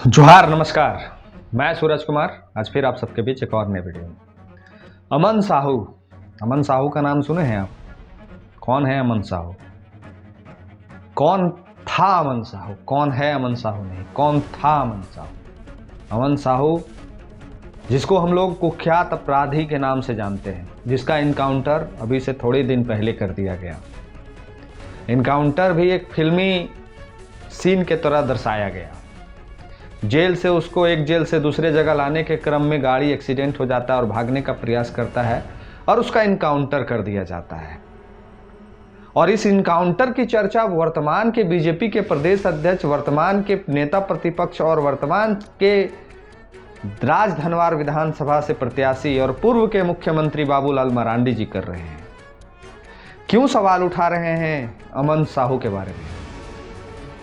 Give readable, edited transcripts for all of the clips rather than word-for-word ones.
जोहार नमस्कार। मैं सूरज कुमार आज फिर आप सबके बीच एक और नए वीडियो में। अमन साहू का नाम सुने हैं आप? कौन है अमन साहू? कौन था अमन साहू? कौन है अमन साहू? नहीं, कौन था अमन साहू? अमन साहू जिसको हम लोग कुख्यात अपराधी के नाम से जानते हैं, जिसका इनकाउंटर अभी से थोड़े दिन पहले कर दिया गया। इनकाउंटर भी एक फिल्मी सीन के तरह दर्शाया गया। जेल से उसको एक जेल से दूसरे जगह लाने के क्रम में गाड़ी एक्सीडेंट हो जाता है और भागने का प्रयास करता है और उसका इनकाउंटर कर दिया जाता है। और इस इनकाउंटर की चर्चा वर्तमान के बीजेपी के प्रदेश अध्यक्ष, वर्तमान के नेता प्रतिपक्ष और वर्तमान के राजधनवार विधानसभा से प्रत्याशी और पूर्व के मुख्यमंत्री बाबूलाल मरांडी जी कर रहे हैं। क्यों सवाल उठा रहे हैं अमन साहू के बारे में?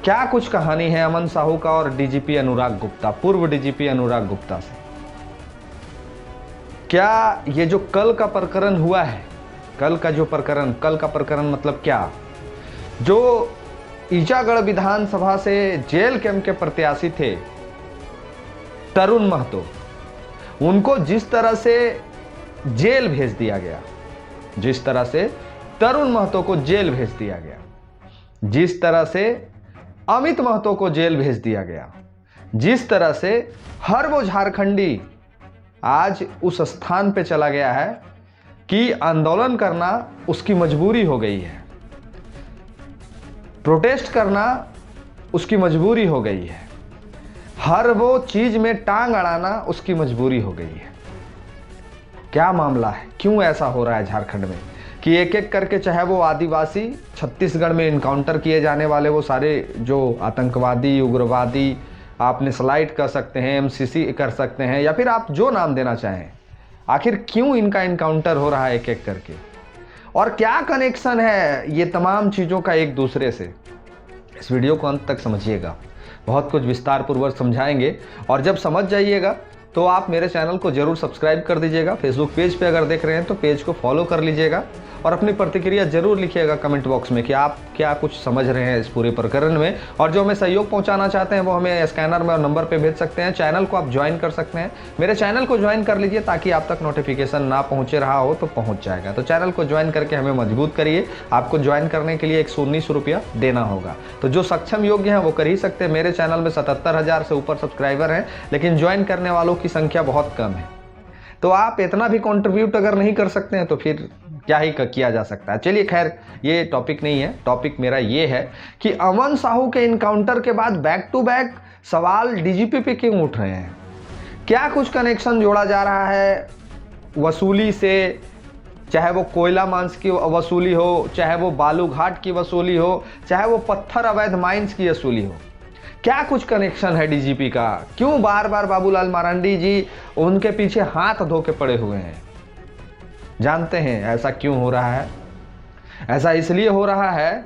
क्या कुछ कहानी है अमन साहू का और डीजीपी अनुराग गुप्ता, पूर्व डीजीपी अनुराग गुप्ता से? क्या ये जो कल का प्रकरण हुआ है, कल का प्रकरण मतलब क्या? जो ईचागढ़ विधानसभा से जेल कैंप के प्रत्याशी थे तरुण महतो, उनको जिस तरह से जेल भेज दिया गया, जिस तरह से तरुण महतो को जेल भेज दिया गया, जिस तरह से अमित महतो को जेल भेज दिया गया, जिस तरह से हर वो झारखंडी आज उस स्थान पे चला गया है कि आंदोलन करना उसकी मजबूरी हो गई है, प्रोटेस्ट करना उसकी मजबूरी हो गई है, हर वो चीज में टांग अड़ाना उसकी मजबूरी हो गई है। क्या मामला है? क्यों ऐसा हो रहा है झारखंड में कि एक एक करके, चाहे वो आदिवासी, छत्तीसगढ़ में इनकाउंटर किए जाने वाले वो सारे जो आतंकवादी, उग्रवादी, आपने स्लाइड कर सकते हैं, एमसीसी कर सकते हैं, या फिर आप जो नाम देना चाहें, आखिर क्यों इनका इनकाउंटर हो रहा है एक एक करके? और क्या कनेक्शन है ये तमाम चीज़ों का एक दूसरे से? इस वीडियो को अंत तक समझिएगा, बहुत कुछ विस्तार पूर्वक समझाएंगे। और जब समझ जाइएगा तो आप मेरे चैनल को जरूर सब्सक्राइब कर दीजिएगा। फेसबुक पेज पे अगर देख रहे हैं तो पेज को फॉलो कर लीजिएगा और अपनी प्रतिक्रिया जरूर लिखिएगा कमेंट बॉक्स में कि आप क्या कुछ समझ रहे हैं इस पूरे प्रकरण में। और जो हमें सहयोग पहुंचाना चाहते हैं वो हमें स्कैनर में और नंबर पे भेज सकते हैं। चैनल को आप ज्वाइन कर सकते हैं, मेरे चैनल को ज्वाइन कर लीजिए ताकि आप तक नोटिफिकेशन ना पहुंचे रहा हो तो पहुंच जाएगा। तो चैनल को ज्वाइन करके हमें मजबूत करिए। आपको ज्वाइन करने के लिए 119 रुपया देना होगा। तो जो सक्षम योग्य हैं वो कर ही सकते हैं। मेरे चैनल में 77,000 से ऊपर सब्सक्राइबर हैं, लेकिन ज्वाइन करने वालों की संख्या बहुत कम है। तो आप इतना भी कंट्रीब्यूट अगर नहीं कर सकते हैं तो फिर क्या ही किया जा सकता है। चलिए खैर, ये टॉपिक नहीं है। टॉपिक मेरा ये है कि अमन साहू के इनकाउंटर के बाद बैक टू बैक सवाल डीजीपी पे क्यों उठ रहे हैं? क्या कुछ कनेक्शन जोड़ा जा रहा है वसूली से? चाहे वो कोयला मांस की वसूली हो, चाहे वो बालू घाट की वसूली हो, चाहे वो पत्थर अवैध माइंस की वसूली हो, क्या कुछ कनेक्शन है डीजीपी का? क्यों बार बार बाबूलाल मरांडी जी उनके पीछे हाथ धो के पड़े हुए हैं? जानते हैं ऐसा क्यों हो रहा है? ऐसा इसलिए हो रहा है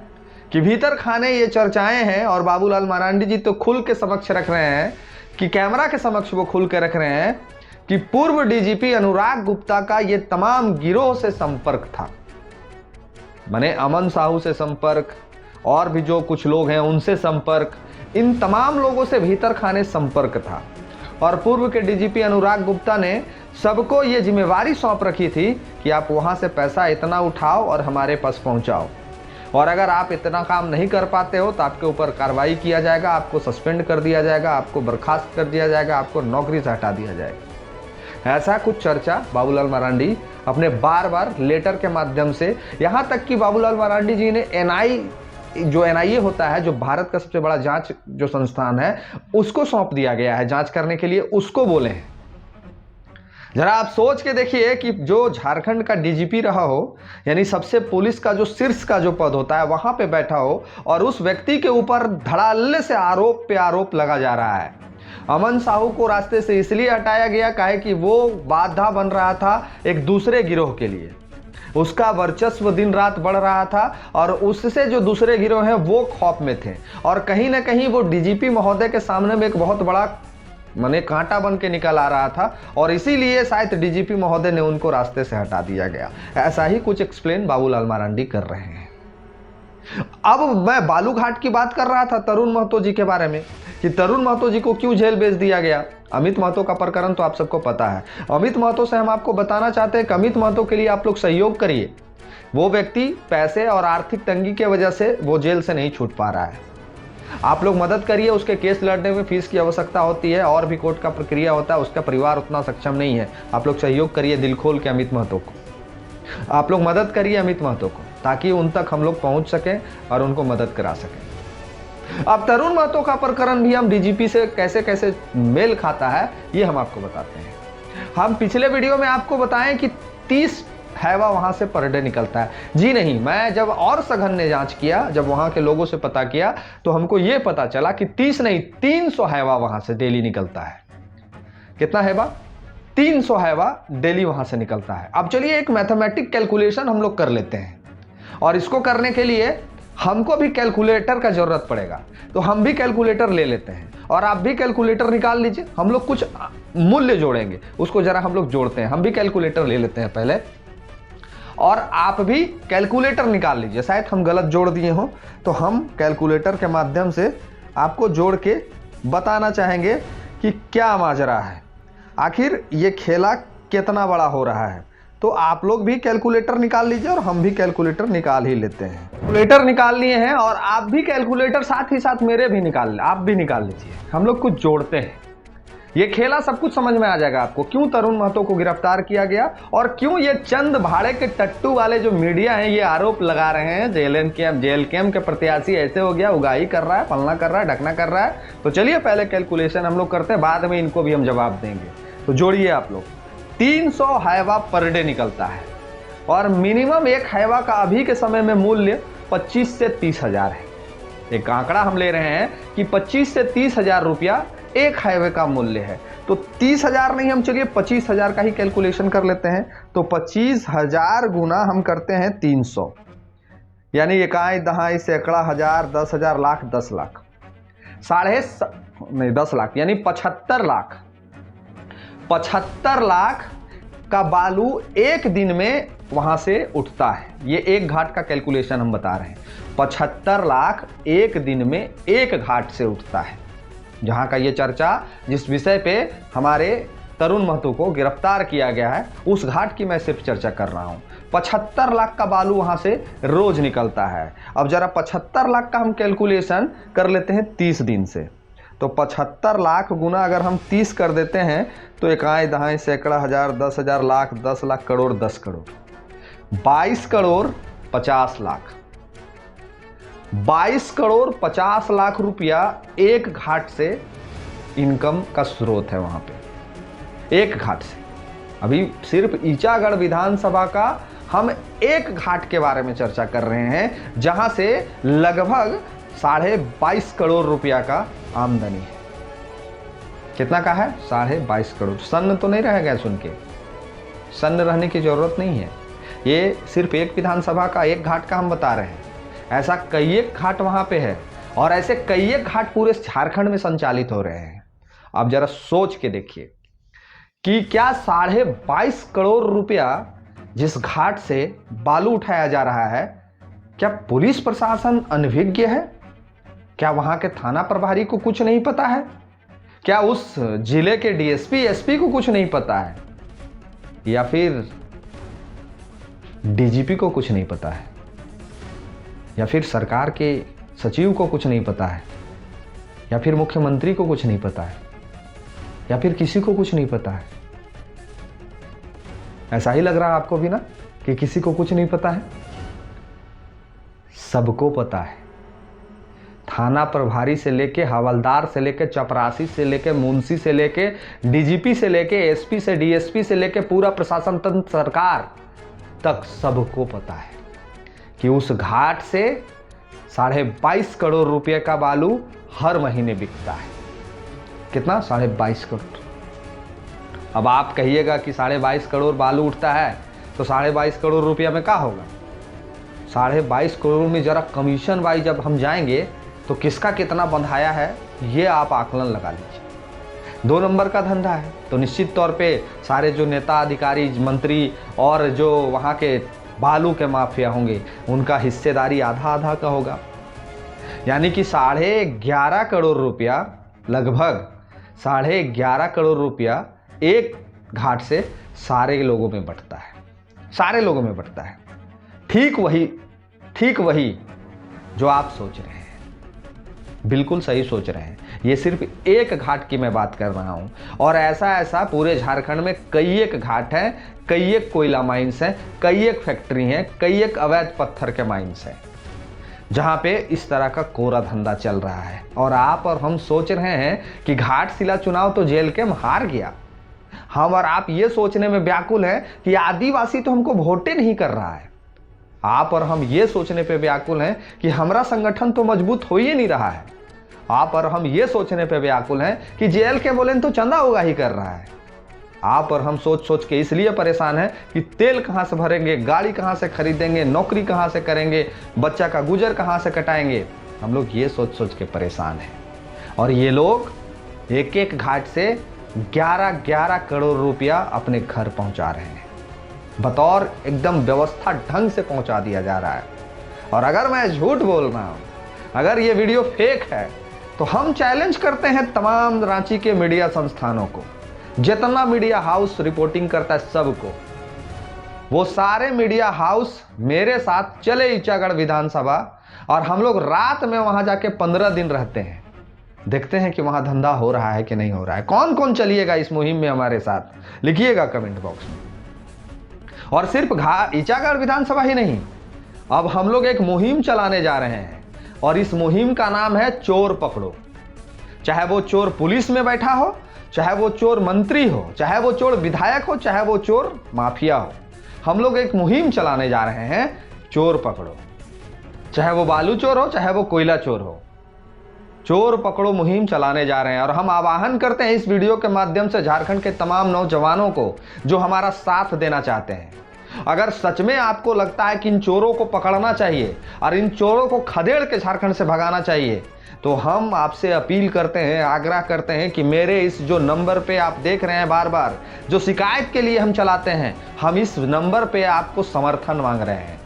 कि भीतर खाने ये चर्चाएं हैं और बाबूलाल मरांडी जी तो खुल के समक्ष रख रहे हैं कि कैमरा के समक्ष वो खुल के रख रहे हैं कि पूर्व डीजीपी अनुराग गुप्ता का ये तमाम गिरोह से संपर्क था। माने अमन साहू से संपर्क, और भी जो कुछ लोग हैं उनसे संपर्क, इन तमाम लोगों से भीतर खाने संपर्क था। और पूर्व के डीजीपी अनुराग गुप्ता ने सबको ये जिम्मेवारी सौंप रखी थी कि आप वहां से पैसा इतना उठाओ और हमारे पास पहुंचाओ, और अगर आप इतना काम नहीं कर पाते हो तो आपके ऊपर कार्रवाई किया जाएगा, आपको सस्पेंड कर दिया जाएगा, आपको बर्खास्त कर दिया जाएगा, आपको नौकरी से हटा दिया जाएगा। ऐसा कुछ चर्चा बाबूलाल मरांडी अपने बार बार लेटर के माध्यम से, यहाँ तक कि बाबूलाल मरांडी जी ने एनआईए होता है, जो भारत का सबसे बड़ा जांच जो संस्थान है, उसको सौंप दिया गया है जांच करने के लिए, उसको बोले हैं। जरा आप सोच के देखिए कि जो झारखंड का डीजीपी रहा हो, यानी सबसे पुलिस का जो शीर्ष का जो पद होता है वहां पे बैठा हो, और उस व्यक्ति के ऊपर धड़ाल्ले से आरोप पे आरोप लगा जा रहा है। अमन साहू को रास्ते से इसलिए हटाया गया काहे कि वो बाधा बन रहा था एक दूसरे गिरोह के लिए, उसका वर्चस्व दिन रात बढ़ रहा था और उससे जो दूसरे गिरोह हैं वो खौफ में थे, और कहीं ना कहीं वो डीजीपी महोदय के सामने में एक बहुत बड़ा माने कांटा बन के निकल आ रहा था, और इसीलिए शायद डीजीपी महोदय ने उनको रास्ते से हटा दिया गया। ऐसा ही कुछ एक्सप्लेन बाबूलाल मरांडी कर रहे हैं। अब मैं बालू घाट की बात कर रहा था तरुण महतो जी के बारे में कि तरुण महतो जी को क्यों जेल भेज दिया गया। अमित महतो का प्रकरण तो आप सबको पता है। अमित महतो से हम आपको बताना चाहते हैं कि अमित महतो के लिए आप लोग सहयोग करिए। वो व्यक्ति पैसे और आर्थिक तंगी की वजह से वो जेल से नहीं छूट पा रहा है। आप लोग मदद करिए। उसके केस लड़ने में फीस की आवश्यकता होती है और भी कोर्ट का प्रक्रिया होता है। उसका परिवार उतना सक्षम नहीं है। आप लोग सहयोग करिए दिल खोल के अमित महतो को। आप लोग मदद करिए अमित महतो को ताकि उन तक हम लोग पहुंच सकें और उनको मदद करा सकें। अब तरुण महतो का प्रकरण भी हम डीजीपी से कैसे कैसे मेल खाता है ये हम आपको बताते हैं। हम पिछले वीडियो में आपको बताएं कि 30 हैवा वहां से पर डे निकलता है। जी नहीं, मैं जब और सघन जांच किया, जब वहां के लोगों से पता किया तो हमको यह पता चला कि 30 नहीं 300 हैवा वहां से डेली निकलता है। कितना हैवा? 300 हैवा डेली वहां से निकलता है। अब चलिए एक मैथमेटिक कैलकुलेशन हम लोग कर लेते हैं और इसको करने के लिए हमको भी कैलकुलेटर का जरूरत पड़ेगा। तो हम भी कैलकुलेटर ले लेते हैं और आप भी कैलकुलेटर निकाल लीजिए। हम लोग कुछ मूल्य जोड़ेंगे, उसको जरा हम लोग जोड़ते हैं। हम भी कैलकुलेटर ले लेते हैं पहले और आप भी कैलकुलेटर निकाल लीजिए। शायद हम गलत जोड़ दिए हों तो हम कैलकुलेटर के माध्यम से आपको जोड़ के बताना चाहेंगे कि क्या माजरा है, आखिर ये खेला कितना बड़ा हो रहा है। तो आप लोग भी कैलकुलेटर निकाल लीजिए और हम भी कैलकुलेटर निकाल ही लेते हैं। कैलकुलेटर निकाल लिए हैं और आप भी कैलकुलेटर साथ ही साथ मेरे भी आप भी निकाल लीजिए। हम लोग कुछ जोड़ते हैं। ये खेला सब कुछ समझ में आ जाएगा आपको, क्यों तरुण महतो को गिरफ्तार किया गया और क्यों ये चंद भाड़े के टट्टू वाले जो मीडिया हैं ये आरोप लगा रहे हैं जेल कैम्प के प्रत्याशी ऐसे हो गया, उगाही कर रहा है, फलना कर रहा है, ढकना कर रहा है। तो चलिए पहले कैलकुलेशन हम लोग करते हैं, बाद में इनको भी हम जवाब देंगे। तो जोड़िए आप लोग। 300 हैवा पर डे निकलता है और मिनिमम एक हैवा का अभी के समय में मूल्य 25 से 30 हजार है। एक आंकड़ा हम ले रहे हैं कि 25 से 30 हजार रुपया एक हाईवे का मूल्य है। तो 30 हजार नहीं, हम चलिए 25 हजार का ही कैलकुलेशन कर लेते हैं। तो 25 हजार गुना हम करते हैं 300, यानी इकाई दहाई सैकड़ा हजार 10 हजार लाख 10 लाख 10 लाख यानी 75 लाख। 75 लाख का बालू एक दिन में वहां से उठता है। ये एक घाट का कैलकुलेशन हम बता रहे हैं। 75 लाख एक दिन में एक घाट से उठता है। जहां का ये चर्चा, जिस विषय पे हमारे तरुण महतो को गिरफ्तार किया गया है, उस घाट की मैं सिर्फ चर्चा कर रहा हूं। 75 लाख का बालू वहां से रोज निकलता है। अब जरा 75 लाख का हम कैलकुलेशन कर लेते हैं 30 दिन से। तो 75 लाख गुना अगर हम 30 कर देते हैं तो इकाई दहाई सैकड़ा हजार 10 हजार लाख 10 लाख करोड़ 10 करोड़ 22 करोड़ 50 लाख 22 करोड़ 50 लाख रुपया एक घाट से इनकम का स्रोत है वहां पे, एक घाट से। अभी सिर्फ ईचागढ़ विधानसभा का हम एक घाट के बारे में चर्चा कर रहे हैं जहां से लगभग 22.5 करोड़ रुपया का आमदनी है। कितना का है? 22.5 करोड़। सन्न तो नहीं रहेगा सुन के, सन्न रहने की जरूरत नहीं है। ये सिर्फ एक विधानसभा का एक घाट का हम बता रहे हैं। ऐसा कई एक घाट वहां पे है और ऐसे कई एक घाट पूरे झारखंड में संचालित हो रहे हैं। आप जरा सोच के देखिए कि क्या 22.5 करोड़ रुपया जिस घाट से बालू उठाया जा रहा है, क्या पुलिस प्रशासन अनभिज्ञ है? क्या वहां के थाना प्रभारी को कुछ नहीं पता है? क्या उस जिले के डीएसपी एसपी को कुछ नहीं पता है? या फिर डीजीपी को कुछ नहीं पता है? या फिर सरकार के सचिव को कुछ नहीं पता है? या फिर मुख्यमंत्री को कुछ नहीं पता है? या फिर किसी को कुछ नहीं पता है? ऐसा ही लग रहा है आपको भी ना कि किसी को कुछ नहीं पता है? सबको पता है। थाना प्रभारी से लेके हवलदार से लेके चपरासी से लेके मुंशी से लेके डीजीपी से लेके एसपी से डीएसपी से लेके पूरा प्रशासन तंत्र सरकार तक सबको पता है कि उस घाट से 22.5 करोड़ रुपए का बालू हर महीने बिकता है। कितना? 22.5 करोड़। अब आप कहिएगा कि 22.5 करोड़ बालू उठता है तो 22.5 करोड़ रुपया में क्या होगा? 22.5 करोड़ में जरा कमीशन वाइज जब हम जाएंगे तो किसका कितना बंधाया है ये आप आकलन लगा लीजिए। 2 नंबर का धंधा है तो निश्चित तौर पे सारे जो नेता अधिकारी मंत्री और जो वहाँ के बालू के माफिया होंगे, उनका हिस्सेदारी आधा आधा का होगा। यानी कि 11.5 करोड़ रुपया, लगभग 11.5 करोड़ रुपया एक घाट से सारे लोगों में बंटता है, सारे लोगों में बंटता है। ठीक वही जो आप सोच रहे हैं, बिल्कुल सही सोच रहे हैं। ये सिर्फ एक घाट की मैं बात कर रहा हूं, और ऐसा पूरे झारखंड में कई एक घाट हैं, कई एक कोयला माइंस हैं, कई एक फैक्ट्री हैं, कई एक अवैध पत्थर के माइंस हैं, जहां पे इस तरह का कोरा धंधा चल रहा है। और आप और हम सोच रहे हैं कि घाटशिला चुनाव तो जेल के हार गया। हम और आप ये सोचने में व्याकुल हैं कि आदिवासी तो हमको वोटें नहीं कर रहा है। आप और हम ये सोचने पे व्याकुल हैं कि हमारा संगठन तो मजबूत हो ही नहीं रहा है। आप और हम ये सोचने पे व्याकुल हैं कि जेल के बोले तो चंदा होगा ही कर रहा है। आप और हम सोच के इसलिए परेशान हैं कि तेल कहां से भरेंगे, गाड़ी कहां से खरीदेंगे, नौकरी कहां से करेंगे, बच्चा का गुजर कहां से कटाएंगे। हम लोग ये सोच के परेशान हैं। और ये लोग एक एक घाट से 11 करोड़ रुपया अपने घर पहुंचा रहे हैं, बतौर एकदम व्यवस्था ढंग से पहुंचा दिया जा रहा है। और अगर मैं झूठ बोल रहा हूं, अगर ये वीडियो फेक है, तो हम चैलेंज करते हैं तमाम रांची के मीडिया संस्थानों को, जितना मीडिया हाउस रिपोर्टिंग करता है सबको, वो सारे मीडिया हाउस मेरे साथ चले ईचागढ़ विधानसभा, और हम लोग रात में वहां जाके 15 दिन रहते हैं, देखते हैं कि वहां धंधा हो रहा है कि नहीं हो रहा है। कौन कौन चलिएगा इस मुहिम में हमारे साथ, लिखिएगा कमेंट बॉक्स में। और सिर्फ ईचागढ़ विधानसभा ही नहीं, अब हम लोग एक मुहिम चलाने जा रहे हैं, और इस मुहिम का नाम है चोर पकड़ो। चाहे वो चोर पुलिस में बैठा हो, चाहे वो चोर मंत्री हो, चाहे वो चोर विधायक हो, चाहे वो चोर माफिया हो, हम लोग एक मुहिम चलाने जा रहे हैं, चोर पकड़ो। चाहे वो बालू चोर हो, चाहे वो कोयला चोर हो, चोर पकड़ो मुहिम चलाने जा रहे हैं। और हम आह्वान करते हैं इस वीडियो के माध्यम से झारखंड के तमाम नौजवानों को जो हमारा साथ देना चाहते हैं, अगर सच में आपको लगता है कि इन चोरों को पकड़ना चाहिए और इन चोरों को खदेड़ के झारखंड से भगाना चाहिए, तो हम आपसे अपील करते हैं, आग्रह करते हैं कि मेरे इस जो नंबर पे आप देख रहे हैं बार बार, जो शिकायत के लिए हम चलाते हैं, हम इस नंबर पे आपको समर्थन मांग रहे हैं।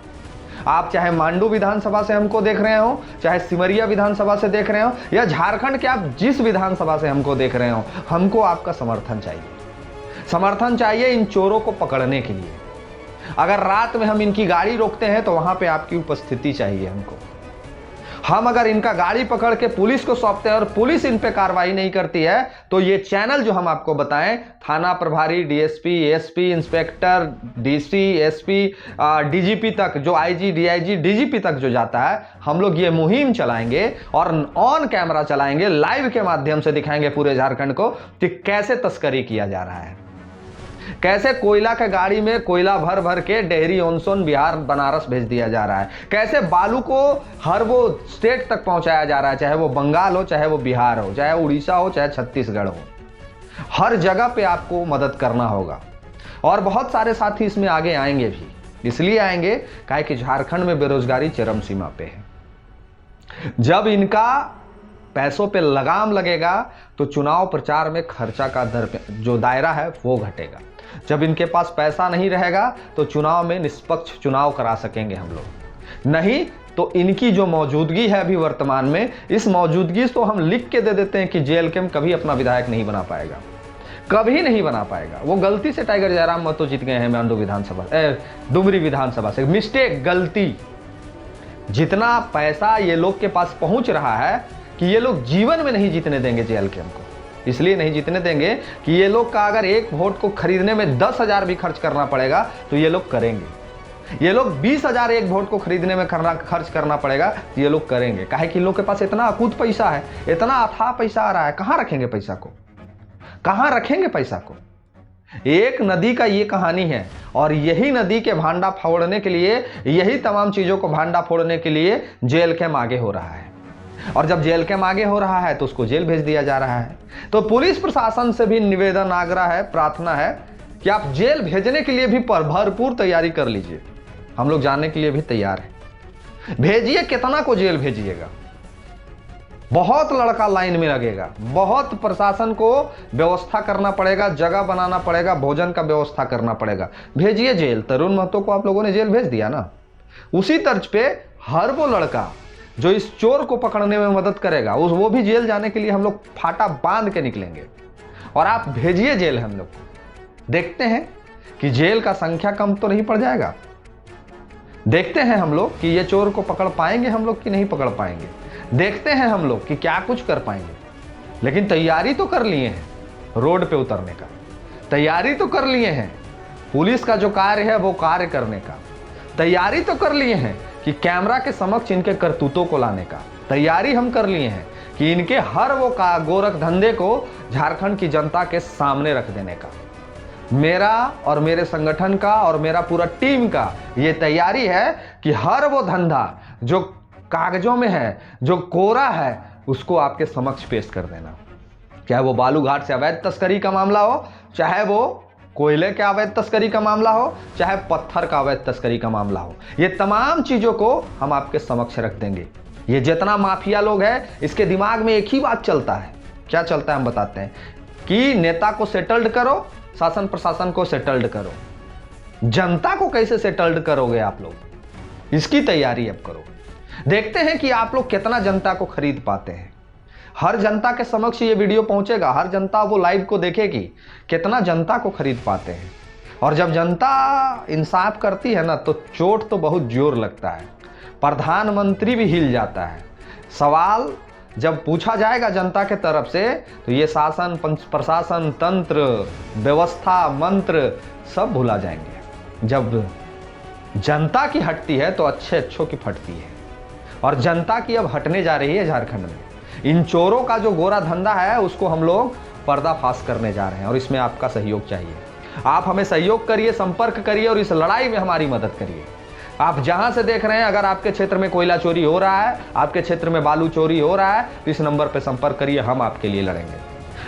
आप चाहे मांडू विधानसभा से हमको देख रहे हो, चाहे सिमरिया विधानसभा से देख रहे हो, या झारखंड के आप जिस विधानसभा से हमको देख रहे हो, हमको आपका समर्थन चाहिए। समर्थन चाहिए इन चोरों को पकड़ने के लिए। अगर रात में हम इनकी गाड़ी रोकते हैं तो वहां पे आपकी उपस्थिति चाहिए हमको। हम अगर इनका गाड़ी पकड़ के पुलिस को सौंपते हैं और पुलिस इन पे कार्रवाई नहीं करती है, तो ये चैनल जो हम आपको बताएं, थाना प्रभारी, DSP, SP, inspector, DC, SP, DGP तक, जो आईजी, डीआईजी, डीजीपी तक जो जाता है, हम लोग ये मुहिम चलाएंगे और ऑन कैमरा चलाएंगे, लाइव के माध्यम से दिखाएंगे पूरे झारखंड को कि कैसे तस्करी किया जा रहा है, कैसे कोयला के गाड़ी में कोयला भर भर के डेहरी, ऑनसोन, बिहार, बनारस भेज दिया जा रहा है, कैसे बालू को हर वो स्टेट तक पहुंचाया जा रहा है, चाहे वो बंगाल हो, चाहे वो बिहार हो, चाहे उड़ीसा हो, चाहे छत्तीसगढ़ हो। हर जगह पे आपको मदद करना होगा। और बहुत सारे साथी इसमें आगे आएंगे भी, इसलिए आएंगे काहे कि झारखंड में बेरोजगारी चरम सीमा पे है। जब इनका पैसों पे लगाम लगेगा तो चुनाव प्रचार में खर्चा का जो दायरा है वो घटेगा। जब इनके पास पैसा नहीं रहेगा तो चुनाव में निष्पक्ष चुनाव करा सकेंगे हम लोग। नहीं तो इनकी जो मौजूदगी है अभी वर्तमान में, इस मौजूदगी तो हम लिख के दे देते हैं कि जेएलके कभी अपना विधायक नहीं बना पाएगा, कभी नहीं बना पाएगा। वो गलती से टाइगर जयराम महतो जीत गए हैं मांडू विधानसभा, डुमरी विधानसभा से, मिस्टेक, गलती। जितना पैसा ये लोग के पास पहुंच रहा है कि ये लोग जीवन में नहीं जीतने देंगे जेएलके को। इसलिए नहीं जीतने देंगे कि ये लोग का अगर एक वोट को खरीदने में 10,000 भी खर्च करना पड़ेगा तो ये लोग करेंगे। ये लोग 20,000 एक वोट को खरीदने में खर्च करना पड़ेगा तो ये लोग करेंगे। काहे कि इन लोग के पास इतना अकूत पैसा है, इतना अथाह पैसा आ रहा है, कहां रखेंगे पैसा को, कहां रखेंगे पैसा को। एक नदी का ये कहानी है, और यही नदी के भांडा फोड़ने के लिए, यही तमाम चीजों को भांडा फोड़ने के लिए जेएलके आगे हो रहा है। और जब जेएलके आगे हो रहा है तो उसको जेल भेज दिया जा रहा है। तो पुलिस प्रशासन से भी निवेदन, आग्रह है, प्रार्थना है कि आप जेल भेजने के लिए भी भरपूर तैयारी कर लीजिए। हम लोग जानने के लिए भी तैयार हैं। भेजिए, कितना को जेल भेजिएगा, बहुत लड़का लाइन में लगेगा, बहुत प्रशासन को व्यवस्था करना पड़ेगा, जगह बनाना पड़ेगा, भोजन का व्यवस्था करना पड़ेगा। भेजिए जेल। तरुण महतो को आप लोगों ने जेल भेज दिया ना, उसी तर्ज पे हर वो लड़का जो इस चोर को पकड़ने में मदद करेगा वो भी जेल जाने के लिए हम लोग फाटा बांध के निकलेंगे। और आप भेजिए जेल हम लोग, देखते हैं कि जेल का संख्या कम तो नहीं पड़ जाएगा। देखते हैं हम लोग कि ये चोर को पकड़ पाएंगे हम लोग कि नहीं पकड़ पाएंगे। देखते हैं हम लोग कि क्या कुछ कर पाएंगे। लेकिन तैयारी तो कर लिए हैं रोड पे उतरने का, तैयारी तो कर लिए हैं पुलिस का जो कार्य है वो कार्य करने का, तैयारी तो कर लिए हैं कि कैमरा के समक्ष इनके करतूतों को लाने का, तैयारी हम कर लिए हैं कि इनके हर वो गोरख धंधे को झारखंड की जनता के सामने रख देने का। मेरा और मेरे संगठन का और मेरा पूरा टीम का ये तैयारी है कि हर वो धंधा जो कागजों में है, जो कोरा है, उसको आपके समक्ष पेश कर देना। चाहे वो बालू घाट से अवैध तस्करी का मामला हो, चाहे वो कोयले के अवैध तस्करी का मामला हो, चाहे पत्थर का अवैध तस्करी का मामला हो, ये तमाम चीजों को हम आपके समक्ष रख देंगे। ये जितना माफिया लोग हैं इसके दिमाग में एक ही बात चलता है। क्या चलता है हम बताते हैं कि नेता को सेटल्ड करो, शासन प्रशासन को सेटल्ड करो। जनता को कैसे सेटल्ड करोगे आप लोग, इसकी तैयारी अब करो। देखते हैं कि आप लोग कितना जनता को खरीद पाते हैं। हर जनता के समक्ष ये वीडियो पहुंचेगा, हर जनता वो लाइव को देखेगी, कितना जनता को खरीद पाते हैं। और जब जनता इंसाफ करती है ना तो चोट तो बहुत जोर लगता है, प्रधानमंत्री भी हिल जाता है। सवाल जब पूछा जाएगा जनता के तरफ से तो ये शासन प्रशासन तंत्र व्यवस्था मंत्र सब भुला जाएंगे। जब जनता की हटती है तो अच्छे अच्छों की फटती है, और जनता की अब हटने जा रही है झारखंड में। इन चोरों का जो गोरा धंधा है उसको हम लोग पर्दाफाश करने जा रहे हैं, और इसमें आपका सहयोग चाहिए। आप हमें सहयोग करिए, संपर्क करिए और इस लड़ाई में हमारी मदद करिए। आप जहां से देख रहे हैं, अगर आपके क्षेत्र में कोयला चोरी हो रहा है, आपके क्षेत्र में बालू चोरी हो रहा है, तो इस नंबर पर संपर्क करिए। हम आपके लिए लड़ेंगे,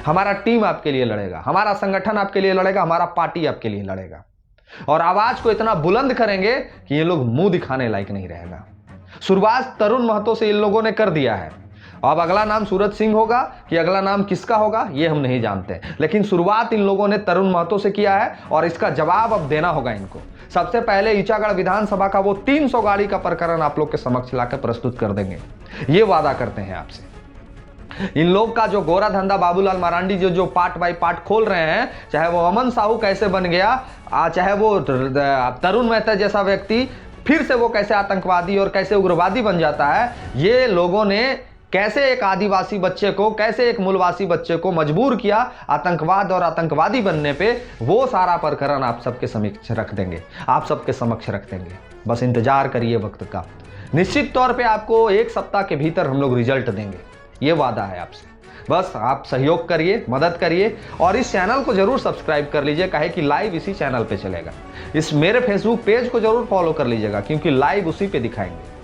हमारा टीम आपके लिए लड़ेगा, हमारा संगठन आपके लिए लड़ेगा, हमारा पार्टी आपके लिए लड़ेगा। और आवाज को इतना बुलंद करेंगे कि ये लोग मुंह दिखाने लायक नहीं रहेगा। शुरुआत तरुण महतो से इन लोगों ने कर दिया है। अब अगला नाम सूरज सिंह होगा कि अगला नाम किसका होगा ये हम नहीं जानते, लेकिन शुरुआत इन लोगों ने तरुण महतो से किया है और इसका जवाब अब देना होगा इनको। सबसे पहले ईचागढ़ विधानसभा का वो 300 गाड़ी का प्रकरण आप लोग के समक्ष लाकर प्रस्तुत कर देंगे, ये वादा करते हैं आपसे। इन लोग का जो गोरा धंधा बाबूलाल मरांडी जो पार्ट बाय पार्ट खोल रहे हैं, चाहे वो अमन साहू कैसे बन गया, चाहे वो तरुण मेहता जैसा व्यक्ति फिर से वो कैसे आतंकवादी और कैसे उग्रवादी बन जाता है, ये लोगों ने कैसे एक आदिवासी बच्चे को, कैसे एक मूलवासी बच्चे को मजबूर किया आतंकवाद और आतंकवादी बनने पे, वो सारा प्रकरण आप सबके समक्ष रख देंगे, आप सबके समक्ष रख देंगे। बस इंतजार करिए वक्त का। निश्चित तौर पे आपको 1 सप्ताह के भीतर हम लोग रिजल्ट देंगे, ये वादा है आपसे। बस आप सहयोग करिए, मदद करिए और इस चैनल को जरूर सब्सक्राइब कर लीजिए, काहे कि लाइव इसी चैनल पे चलेगा। इस मेरे फेसबुक पेज को जरूर फॉलो कर लीजिएगा क्योंकि लाइव उसी पे दिखाएंगे,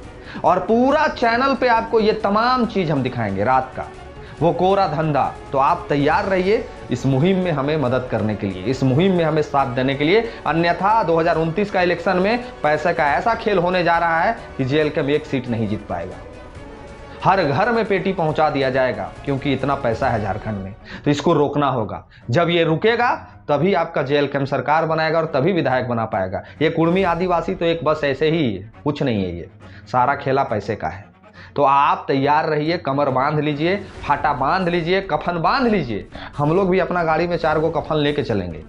और पूरा चैनल पे आपको ये तमाम चीज हम दिखाएंगे रात का, वो कोरा धंधा। तो आप तैयार रहिए इस मुहिम में हमें मदद करने के लिए, इस मुहिम में हमें साथ देने के लिए। अन्यथा 2029 का इलेक्शन में पैसे का ऐसा खेल होने जा रहा है कि जेएलकेम 1 सीट नहीं जीत पाएगा। हर घर में पेटी पहुंचा दिया जाएगा क्योंकि इतना पैसा है झारखंड में। तो इसको रोकना होगा। जब ये रुकेगा तभी आपका जेएलकेम सरकार बनाएगा और तभी विधायक बना पाएगा। ये कुर्मी आदिवासी तो एक बस ऐसे ही है, कुछ नहीं है, ये सारा खेला पैसे का है। तो आप तैयार रहिए, कमर बांध लीजिए, फाटा बांध लीजिए, कफन बांध लीजिए। हम लोग भी अपना गाड़ी में 4 गो कफन लेके चलेंगे।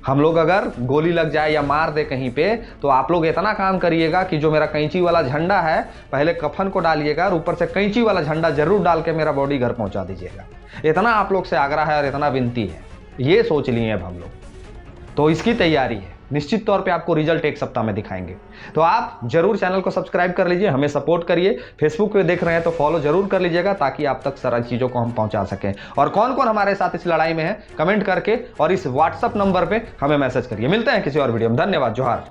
हम लोग अगर गोली लग जाए या मार दे कहीं पे तो आप लोग इतना काम करिएगा कि जो मेरा कैंची वाला झंडा है पहले कफन को डालिएगा और ऊपर से कैंची वाला झंडा जरूर डाल के मेरा बॉडी घर पहुंचा दीजिएगा। इतना आप लोग से आग्रह है और इतना विनती है, ये सोच लिए अब हम लोग। तो इसकी तैयारी है, निश्चित तौर पे आपको रिजल्ट 1 सप्ताह में दिखाएंगे। तो आप जरूर चैनल को सब्सक्राइब कर लीजिए, हमें सपोर्ट करिए। फेसबुक पे देख रहे हैं तो फॉलो जरूर कर लीजिएगा ताकि आप तक सारी चीज़ों को हम पहुंचा सकें। और कौन कौन हमारे साथ इस लड़ाई में है कमेंट करके और इस व्हाट्सअप नंबर पे हमें मैसेज करिए। मिलते हैं किसी और वीडियो में। धन्यवाद, जोहार।